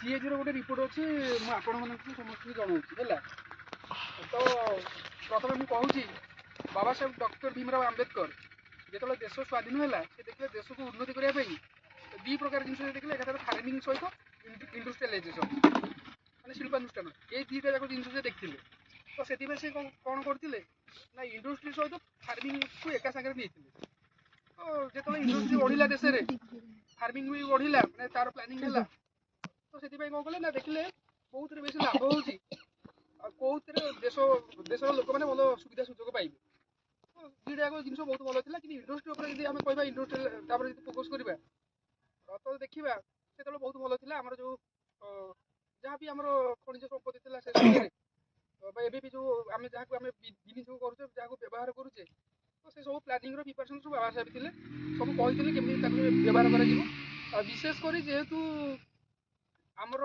CAG ର ଗୋଟେ report ଅଛି ମୁଁ ଆପଣମାନଙ୍କୁ ସମସ୍ତଙ୍କୁ ଜଣାଉଛି ହେଲା। ତ ପ୍ରଥମେ ମୁଁ କହୁଛି ବାବା ସାହେବ ଡକ୍ଟର ଭୀମରାव ଆମ୍ବେଦକର ଯେତେବେଳେ ଦେଶ ସ୍ୱାଧୀନ ହେଲା ସେ ଦେଖିଲେ ଦେଶକୁ ଉନ୍ନତି କରିବା ପାଇଁ ଦୁଇ ପ୍ରକାର ଜିନିଷ ଦେଖିଲେ ଏକାଥରେ ଫାର୍ମିଂ ସହିତ ଇଣ୍ଡଷ୍ଟ୍ରିଆଲାଇଜେସନ୍ ମାନେ ଶିଳ୍ପାନୁଷ୍ଠାନ ଏଇ ଦୁଇଟା ଯାକ ଜିନିଷ ସେ ଦେଖିଥିଲେ। ତ ସେଥିପାଇଁ ସେ କ'ଣ କରିଥିଲେ ନା ଇଣ୍ଡଷ୍ଟ୍ରି ସହିତ ଫାର୍ମିଂକୁ ଏକା ସାଙ୍ଗରେ ନେଇଥିଲେ। ତ ଯେତେବେଳେ ଇଣ୍ଡଷ୍ଟ୍ରି ବଢ଼ିଲା ଦେଶରେ ଫାର୍ମିଂ ବି ବଢ଼ିଲା ମାନେ ତାର ପ୍ଲାନିଂ ହେଲା। ତ ସେଥିପାଇଁ କ'ଣ କଲେ ନା ଦେଖିଲେ କୋଉଥିରେ ବେଶୀ ଲାଭ ହେଉଛି ଆଉ କୋଉଥିରେ ଦେଶର ଲୋକମାନେ ଭଲ ସୁବିଧା ସୁଯୋଗ ପାଇବେ। ତ ଦୁଇଟା ଯାକ ଜିନିଷ ବହୁତ ଭଲ ଥିଲା। କିନ୍ତୁ ଇଣ୍ଡଷ୍ଟ୍ରି ଉପରେ ଯଦି ଆମେ କହିବା ଇଣ୍ଡଷ୍ଟ୍ରି ତାପରେ ଯଦି ଫୋକସ୍ କରିବା ତ ଦେଖିବା ସେତେବେଳେ ବହୁତ ଭଲ ଥିଲା। ଆମର ଯେଉଁ ଯାହା ବି ଆମର ଖଣିଜ ସମ୍ପତ୍ତି ଥିଲା ସେ ସମୟରେ ବା ଏବେ ବି ଯେଉଁ ଆମେ ଯାହାକୁ ଆମେ ବିନିଯୋଗ କରୁଛେ ଯାହାକୁ ବ୍ୟବହାର କରୁଛେ ତ ସେ ସବୁ ପ୍ଲାନିଂର ପ୍ରିପାରେସନ୍ ସବୁ ବାବା ସାହେବ ଥିଲେ। ସବୁ କହିଥିଲେ କେମିତି ତାକୁ ବ୍ୟବହାର କରାଯିବ। ଆଉ ବିଶେଷ କରି ଯେହେତୁ ଆମର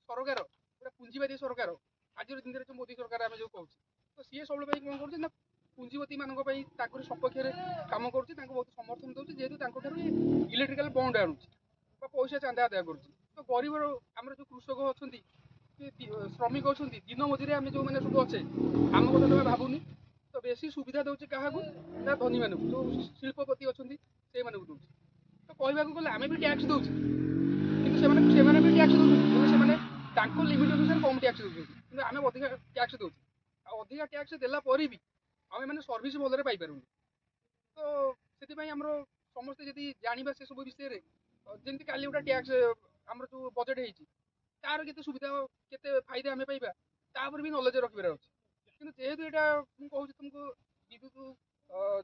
ସରକାର ଗୋଟେ ପୁଞ୍ଜିବାଦୀ ସରକାର ଆଜିର ଦିନରେ ଯେଉଁ ମୋଦି ସରକାର ଆମେ ଯେଉଁ କହୁଛେ ତ ସିଏ ସବୁବେଳେ ପାଇଁ କ'ଣ କରୁଛି ନା ପୁଞ୍ଜିପତିମାନଙ୍କ ପାଇଁ ତାଙ୍କର ସପକ୍ଷରେ କାମ କରୁଛି, ତାଙ୍କୁ ବହୁତ ସମର୍ଥନ ଦେଉଛି। ଯେହେତୁ ତାଙ୍କଠାରୁ ଇଲେକ୍ଟ୍ରିକାଲ ବଣ୍ଡ ଆଣୁଛି ବା ପଇସା ଚାନ୍ଦା ଆଦାୟ କରୁଛି। ତ ଗରିବର ଆମର ଯେଉଁ କୃଷକ ଅଛନ୍ତି ଶ୍ରମିକ ଅଛନ୍ତି ଦିନ ମଜୁରିଆ ଆମେ ଯେଉଁମାନେ ସବୁ ଅଛେ ଆମ କଥା ତମେ ଭାବୁନି। ତ ବେଶୀ ସୁବିଧା ଦେଉଛି କାହାକୁ ନା ଧନୀମାନଙ୍କୁ, ଯେଉଁ ଶିଳ୍ପପତି ଅଛନ୍ତି ସେଇମାନଙ୍କୁ ଦେଉଛି। ତ କହିବାକୁ ଗଲେ ଆମେ ବି ଟ୍ୟାକ୍ସ ଦେଉଛୁ କିନ୍ତୁ ସେମାନେ ବି ଟ୍ୟାକ୍ସ ଦେଉଛନ୍ତି କିନ୍ତୁ ସେମାନେ ତାଙ୍କ ଲିମିଟ୍ ଅନୁସାରେ କମ୍ ଟ୍ୟାକ୍ସ ଦେଉଛନ୍ତି କିନ୍ତୁ ଆମେ ଅଧିକା ଟ୍ୟାକ୍ସ ଦେଉଛୁ। ଆଉ ଅଧିକା ଟ୍ୟାକ୍ସ ଦେଲା ପରେ ବି ଆମେ ମାନେ ସର୍ଭିସ୍ ଭଲରେ ପାଇପାରୁନି। ତ ସେଥିପାଇଁ ଆମର ସମସ୍ତେ ଯଦି ଜାଣିବା ସେସବୁ ବିଷୟରେ ଯେମିତି କାଲି ଗୋଟେ ଟ୍ୟାକ୍ସ ଆମର ଯେଉଁ ବଜେଟ୍ ହେଇଛି ତାର କେତେ ସୁବିଧା କେତେ ଫାଇଦା ଆମେ ପାଇବା ତାପରେ ବି ନଲେଜ ରଖିବାର ଅଛି। କିନ୍ତୁ ଯେହେତୁ ଏଇଟା ମୁଁ କହୁଛି ତୁମକୁ ବିଦ୍ୟୁତ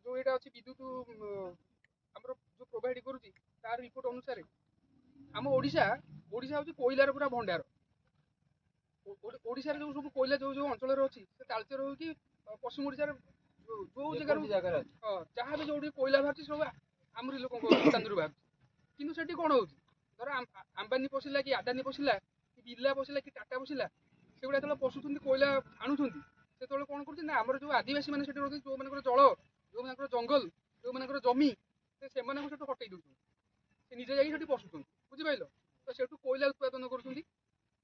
ଯେଉଁ ଏଇଟା ଅଛି ବିଦ୍ୟୁତ ଆମର ଯେଉଁ ପ୍ରୋଭାଇଡ଼ କରୁଛି ତାର ରିପୋର୍ଟ ଅନୁସାରେ ଆମ ଓଡ଼ିଶା ହେଉଛି କୋଇଲାର ପୁରା ଭଣ୍ଡାର। ଓଡ଼ିଶାରେ ଯେଉଁ ସବୁ କୋଇଲା ଯେଉଁ ଅଞ୍ଚଳରେ ଅଛି ସେ ତାଳଚେର ହଉ କି ପଶ୍ଚିମ ଓଡ଼ିଶାରେ ଯେଉଁ ଜାଗାରେ ଯାହା ବି ଯେଉଁଠି କୋଇଲା ବାହାରୁଛି ସବୁ ଆମରି ଲୋକଙ୍କ ଚାନ୍ଦୁରୁ ବାହାରୁଛି। କିନ୍ତୁ ସେଠି କ'ଣ ହେଉଛି ଧର ଆମ୍ବାନୀ ପଶିଲା କି ଆଦାନୀ ପଶିଲା କି ବିର୍ଲା ପଶିଲା କି ଟାଟା ପଶିଲା ସେଗୁଡ଼ା ଯେତେବେଳେ ପଶୁଛନ୍ତି କୋଇଲା ଆଣୁଛନ୍ତି ସେତେବେଳେ କ'ଣ କରୁଛନ୍ତି ନା ଆମର ଯେଉଁ ଆଦିବାସୀ ମାନେ ସେଠି ରହୁଛନ୍ତି ଯେଉଁମାନଙ୍କର ଜଳ ଯେଉଁମାନଙ୍କର ଜଙ୍ଗଲ ଯେଉଁମାନଙ୍କର ଜମି ସେମାନଙ୍କୁ ସେଠୁ ହଟେଇ ଦେଉଛନ୍ତି। ସେ ନିଜେ ଯାଇକି ସେଠି ପଶୁଛନ୍ତି ବୁଝିପାରିଲ। ତ ସେଠୁ କୋଇଲା ଉତ୍ପାଦନ କରୁଛନ୍ତି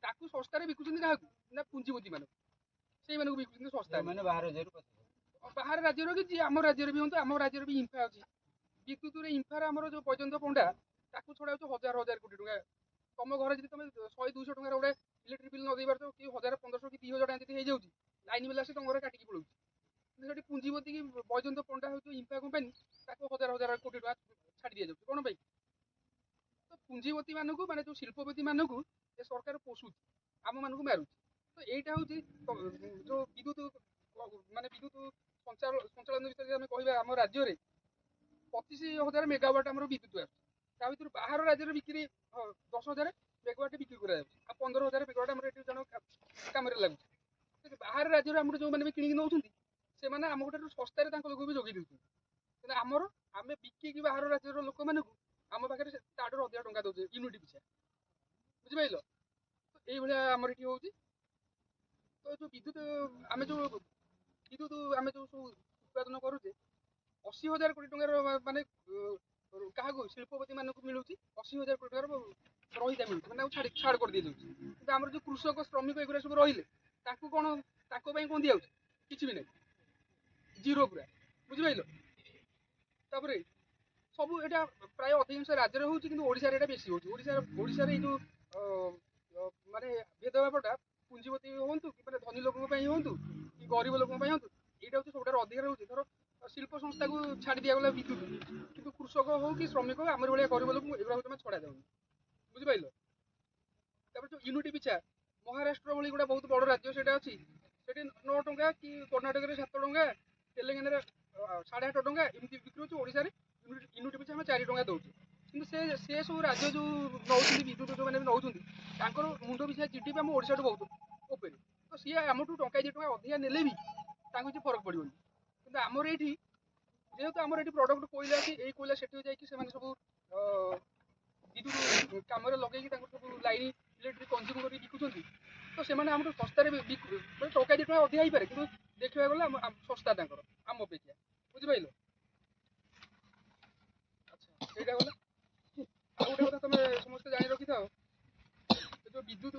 ତାକୁ ଶସ୍ତାରେ ବିକୁଛନ୍ତି କାହାକୁ ନା ପୁଞ୍ଜିପତି ମାନଙ୍କୁ ସେଇମାନଙ୍କୁ ବିକୁଛନ୍ତି ଶସ୍ତାରେ। ମାନେ ବାହାର ରାଜ୍ୟର କି ଯିଏ ଆମ ରାଜ୍ୟରେ ବି ହୁଅନ୍ତୁ ଆମ ରାଜ୍ୟରେ ବି ଇମ୍ଫା ଅଛି ବିଦ୍ୟୁତରେ ଇମ୍ଫାରେ ଆମର ଯେଉଁ ବୈଜୟନ୍ତ ପଣ୍ଡା ତାକୁ ଛଡ଼ା ହେଉଛି ହଜାର ହଜାର କୋଟି ଟଙ୍କା। ତମ ଘରେ ଯଦି ତମେ 100-200 ଟଙ୍କାର ଗୋଟେ ଇଲେକ୍ଟ୍ରିକ୍ ବିଲ୍ ନ ଦେଇ ପାରୁଛ କି 1000-1500 କି 2000 ଟଙ୍କା ଯଦି ହେଇଯାଉଛି ଲାଇନ୍ ବିଲ୍ ଆସି ତମ ଘରେ କାଟିକି ପଳାଉଛି। କିନ୍ତୁ ସେଠି ପୁଞ୍ଜିପତି କି ବୈଜୟନ୍ତ ପଣ୍ଡା ହେଉଛି ଇମ୍ଫା କମ୍ପାନୀ ତାକୁ ହଜାର ହଜାର କୋଟି ଟଙ୍କା ଛାଡ଼ି ଦିଆଯାଉଛି କ'ଣ ପାଇଁ? ତ ପୁଞ୍ଜିପତି ମାନଙ୍କୁ ମାନେ ଯେଉଁ ଶିଳ୍ପପତି ମାନଙ୍କୁ ଏ ସରକାର ପୋଷୁଛି ଆମମାନଙ୍କୁ ମାରୁଛି। ତ ଏଇଟା ହେଉଛି ଯେଉଁ ବିଦ୍ୟୁତ ମାନେ ବିଦ୍ୟୁତ ସଞ୍ଚାଳନ ବିଷୟରେ ଆମେ କହିବା ଆମ ରାଜ୍ୟରେ 25,000 ମେଗାୱାଟ୍ ଆମର ବିଦ୍ୟୁତ ଆସୁଛି। ତା ଭିତରୁ ବାହାର ରାଜ୍ୟରେ ବିକ୍ରି 10,000 ମେଗାୱାଟ୍ ବିକ୍ରି କରାଯାଉଛି ଆଉ 15,000 ମେଗାୱାଟ୍ ଆମର ଏଠି ଜଣ କାମରେ ଲାଗୁଛି। ବାହାର ରାଜ୍ୟରେ ଆମର ଯେଉଁମାନେ ବି କିଣିକି ନେଉଛନ୍ତି ସେମାନେ ଆମ ଠାରୁ ଶସ୍ତାରେ ତାଙ୍କ ଲୋକକୁ ବି ଯୋଗାଇ ଦେଉଛନ୍ତି। କିନ୍ତୁ ଆମେ ବିକିକି ବାହାର ରାଜ୍ୟର ଲୋକମାନଙ୍କୁ ଆମ ପାଖରେ ତାଠାରୁ ଅଧିକା ଟଙ୍କା ଦେଉଛେ ୟୁନିଟ୍ ପିଛା ବୁଝିପାରିଲ। ତ ଏଇଭଳିଆ ଆମର ଏଠି ହେଉଛି। ତ ଯେଉଁ ବିଦ୍ୟୁତ ଆମେ ଯେଉଁ ସବୁ ଉତ୍ପାଦନ କରୁଛେ 80,000 କୋଟି ଟଙ୍କାର ମାନେ କାହାକୁ ଶିଳ୍ପପତି ମାନଙ୍କୁ ମିଳୁଛି 80,000 କୋଟି ଟଙ୍କାର ରହିତା ମିଳୁଛି ମାନେ ତାକୁ ଛାଡ଼ କରିଦିଆଯାଉଛି। କିନ୍ତୁ ଆମର ଯେଉଁ କୃଷକ ଶ୍ରମିକ ଏଗୁଡ଼ା ସବୁ ରହିଲେ ତାଙ୍କ ପାଇଁ କ'ଣ ଦିଆଯାଉଛି କିଛି ବି ନାହିଁ ଜିରୋ ପୁରା ବୁଝିପାରିଲ। ତାପରେ ସବୁ ଏଇଟା ପ୍ରାୟ ଅଧିକାଂଶ ରାଜ୍ୟରେ ହେଉଛି କିନ୍ତୁ ଓଡ଼ିଶାରେ ଏଇଟା ବେଶୀ ହେଉଛି। ଓଡ଼ିଶାରେ ଏଇ ଯେଉଁ ମାନେ ଭେଦଭାବଟା ପୁଞ୍ଜିପତି ହୁଅନ୍ତୁ କି ମାନେ ଧନୀ ଲୋକଙ୍କ ପାଇଁ ହୁଅନ୍ତୁ କି ଗରିବ ଲୋକଙ୍କ ପାଇଁ ହୁଅନ୍ତୁ ଏଇଟା ହେଉଛି ସବୁଠାରୁ ଅଧିକା ରହୁଛି। ଧର ଶିଳ୍ପ ସଂସ୍ଥାକୁ ଛାଡ଼ି ଦିଆଗଲା ବିଦ୍ୟୁତ କିନ୍ତୁ କୃଷକ ହଉ କି ଶ୍ରମିକ ହଉ ଆମର ଭଳିଆ ଗରିବ ଲୋକଙ୍କୁ ଏଗୁଡ଼ା ତମେ ଛଡ଼ା ଯାଉନି ବୁଝିପାରିଲ। ତାପରେ ଯେଉଁ ୟୁନିଟ୍ ପିଛା ମହାରାଷ୍ଟ୍ର ଭଳି ଗୋଟେ ବହୁତ ବଡ଼ ରାଜ୍ୟ ସେଇଟା ଅଛି ସେଠି 9 ଟଙ୍କା କି କର୍ଣ୍ଣାଟକରେ 7 ଟଙ୍କା ତେଲେଙ୍ଗାନାରେ 8.5 ଟଙ୍କା ଏମିତି ବିକ୍ରି ହେଉଛି। ଓଡ଼ିଶାରେ ୟୁନିଟ୍ ପିଛା ଆମେ 4 ଟଙ୍କା ଦେଉଛୁ। କିନ୍ତୁ ସେ ସବୁ ରାଜ୍ୟ ଯେଉଁ ନେଉଛନ୍ତି ବିଦ୍ୟୁତ ଯେଉଁମାନେ ବି ନେଉଛନ୍ତି ତାଙ୍କର ମୁଣ୍ଡ ପିଛା ଜିଡିପି ଆମ ଓଡ଼ିଶାଠୁ ବହୁତ ଉପରେ। ତ ସିଏ ଆମଠୁ ଟଙ୍କା 2 ଟଙ୍କା ଅଧିକା ନେଲେ ବି ତାଙ୍କୁ କିଛି ଫରକ ପଡ଼ିବନି। କିନ୍ତୁ ଆମର ଏଇଠି ଯେହେତୁ ଆମର ଏଠି ପ୍ରଡକ୍ଟ କୋଇଲା ଅଛି ଏଇ କୋଇଲା ସେଠି ଯାଇକି ସେମାନେ ସବୁ ବିଦ୍ୟୁତ କାମରେ ଲଗେଇକି ତାଙ୍କୁ ସବୁ ଲାଇନ୍ ଇଲେକ୍ଟ୍ରିକ୍ କନଜ୍ୟୁମ୍ କରିକି ବିକୁଛନ୍ତି। ତ ସେମାନେ ଆମଠୁ ଶସ୍ତାରେ ଟଙ୍କା 2 ଟଙ୍କା ଅଧିକା ହେଇପାରେ କିନ୍ତୁ ଦେଖିବାକୁ ଗଲେ ଶସ୍ତା ତାଙ୍କର ଆମ ଅପେକ୍ଷା ବୁଝିପାରିଲ। ଆଚ୍ଛା ସେଇଟା ଗଲା। ଆଉ ଗୋଟେ କଥା ତମେ ସମସ୍ତେ ଜାଣି ରଖିଥାଅ ଯେଉଁ ବିଦ୍ୟୁତ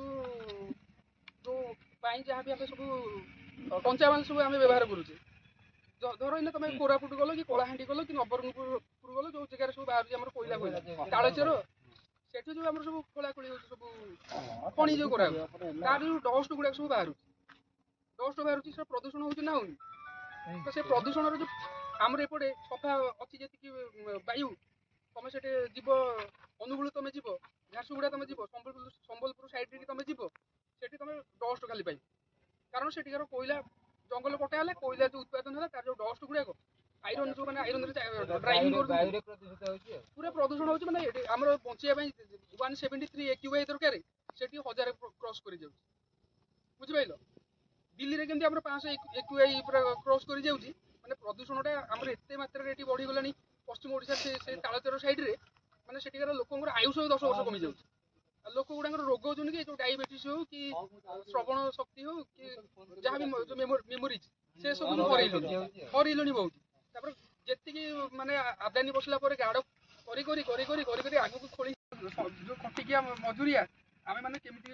ଯୋଉ ପାଇଁ ଯାହା ବି ଆମେ ସବୁ କଞ୍ଚାମାଲ ସବୁ ଆମେ ବ୍ୟବହାର କରୁଛେ, ଧର ଏଇନା ତମେ କୋରାପୁଟ ଗଲ କି କଳାହାଣ୍ଡି ଗଲ କି ନବରଙ୍ଗପୁର ଗଲ, ଯୋଉ ଜାଗାରେ ସବୁ ବାହାରୁଛି ଆମର କୋଇଲା ତାଳଚେର, ସେଠି ଯୋଉ ଆମର ସବୁ ଖୋଳାଖୋଳି ହଉଛି ସବୁ ଖଣି ଯୋଉ କରାହଉଛି, ତାର ଯୋଉ ଡଷ୍ଟ ଗୁଡାକ ସବୁ ବାହାରୁଛି, ସେ ପ୍ରଦୂଷଣ ହଉଛି ନା ହଉନି? ତ ସେ ପ୍ରଦୂଷଣର ଯୋଉ ଆମର ଏପଟେ ସଫା ଅଛି ଯେତିକି ବାୟୁ, ତମେ ସେଠି ଯିବ ଅନୁଗୁଳ, ତମେ ଯିବ ଝାରସୁଗୁଡା, ତମେ ଯିବ ସମ୍ବଲପୁର ସାଇଡରେ ତମେ ଯିବ, ସେଠି ତମେ ଡଷ୍ଟ ଖାଲି ପାଇବ। କାରଣ ସେଠିକାର କୋଇଲା ଜଙ୍ଗଲ କଟା ହେଲା, କୋଇଲା ଯୋଉ ଉତ୍ପାଦନ ହେଲା, ତାର ଯୋଉ ଡଷ୍ଟ ଗୁଡାକ ଆଇରନ୍, ଯୋଉ ମାନେ ଆଇରନରେ ଡ୍ରାଇଭିଂ କରୁଛନ୍ତି, ପୁରା ପ୍ରଦୂଷଣ ହଉଛି। ମାନେ ଆମର ବଞ୍ଚିବା ପାଇଁ 173 AQI ଦରକାର, ସେଠି 1000 କ୍ରସ୍ କରି ଯାଉଛି। ବୁଝିପାରିଲ? ଦିଲ୍ଲୀରେ କେମିତି ଆମର 500 AQI ପୁରା କ୍ରସ୍ କରି ଯାଉଛି। ମାନେ ପ୍ରଦୂଷଣଟା ଆମର ଏତେ ମାତ୍ରାରେ ଏଠି ବଢିଗଲାଣି। ପଶ୍ଚିମ ଓଡିଶା ସେ ତାଳଚେର ସାଇଡରେ, ମାନେ ସେଠିକାର ଲୋକଙ୍କର ଆୟୁଷ 10 ବର୍ଷ କମି ଯାଉଛି। ଆଉ ଲୋକ ଗୁଡାଙ୍କର ରୋଗ ହଉଛନ୍ତି କି ଯୋଉ ଡାଇବେଟିସ୍ ହଉ କି ଶ୍ରବଣ ଶକ୍ତି ହଉ କି ଯାହାବି ମେମୋରିଜ, ସେ ସବୁ ହରେଇଲେଣି ବହୁତ। ତାପରେ ଯେତିକି ମାନେ ଆଦାନୀ ବସିଲା ପରେ ଗାଡ କରି କରି କରି କରି କରି କରି ଆଗକୁ ଖୋଳି ଯୋଉ ଖଟିକିଆ ମଜୁରିଆ ଆମେ ମାନେ କେମିତି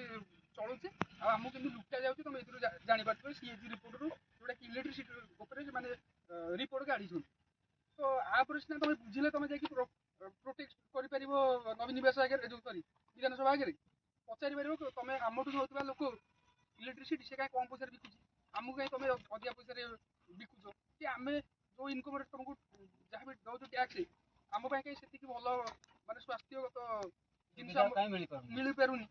ଚଳୁଛେ ଆଉ ଆମକୁ କେମିତି ଲୁଟା ଯାଉଛି, ତମେ ଏଥିରୁ ଜାଣିପାରୁଥିବ। CAG ରିପୋର୍ଟରୁ ଯୋଉଟା କି ଇଲେକ୍ଟ୍ରିସିଟି ଉପରେ ମାନେ ରିପୋର୍ଟ କାଢିଛନ୍ତି। ତ ଆପରେ ସିନା ତମେ ବୁଝିଲେ ତମେ ଯାଇକି ପ୍ରୋଟେକ୍ଟ କରିପାରିବ ନବୀନ ନିବାସ ଆଗରେ, ଯୋଉ ସରି ବିଧାନସଭା ଆଗରେ ପଚାରି ପାରିବ। ତମେ ଆମଠୁ ନଉଥିବା ଲୋକ ଇଲେକ୍ଟ୍ରିସିଟି ସେ କାହିଁ କମ ପଇସାରେ ବିକୁଛି, ଆମକୁ କାହିଁ ତମେ ଅଧିକା ପଇସାରେ ବିକୁଛ, କି ଆମେ ଯୋଉ ଇନକମ୍ ରେଟ୍ ତମକୁ ଯାହା ବି ଦଉଛୁ ଟ୍ୟାକ୍ସ, ଆମ ପାଇଁ କାହିଁ ସେତିକି ଭଲ ମାନେ ସ୍ୱାସ୍ଥ୍ୟଗତ ଜିନିଷ ମିଳିପାରୁନି?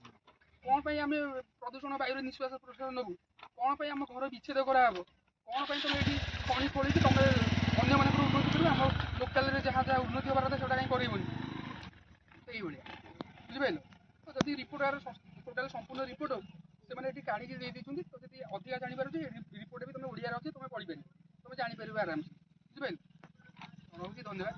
କଣ ପାଇଁ ଆମେ ପ୍ରଦୂଷଣ ବାୟୁରେ ନିଶ୍ୱାସ ପ୍ରଶ୍ୱାସ ନେବୁ? କଣ ପାଇଁ ଆମ ଘର ବିଚ୍ଛେଦ କରାହବ? କଣ ପାଇଁ ତମେ ଏଠି ଖଣି ଖୋଳିକି ତମେ ଅନ୍ୟମାନଙ୍କର ଉନ୍ନତି କରିବ, ଆମ ଲୋକାଲରେ ଯାହା ଯାହା ଉନ୍ନତି ହବାର କଥା ସେଟା କାହିଁ କରିବନି? ସେଇଭଳିଆ, ବୁଝିପାରିଲ? ତ ଯଦି ରିପୋର୍ଟ ଟୋଟାଲ ସମ୍ପୂର୍ଣ୍ଣ ରିପୋର୍ଟ ସେମାନେ ଏଠି କାଢିକି ଦେଇ ଦେଇଛନ୍ତି। ତ ଯଦି ଅଧିକା ଜାଣିପାରୁଛି, ରିପୋର୍ଟ ବି ତମେ ଓଡିଆରେ ଅଛି, ତମେ ପଢିପାରିବ, ତମେ ଜାଣିପାରିବ ଆରାମସେ। ବୁଝିପାରିଲ? ରହୁଛି, ଧନ୍ୟବାଦ।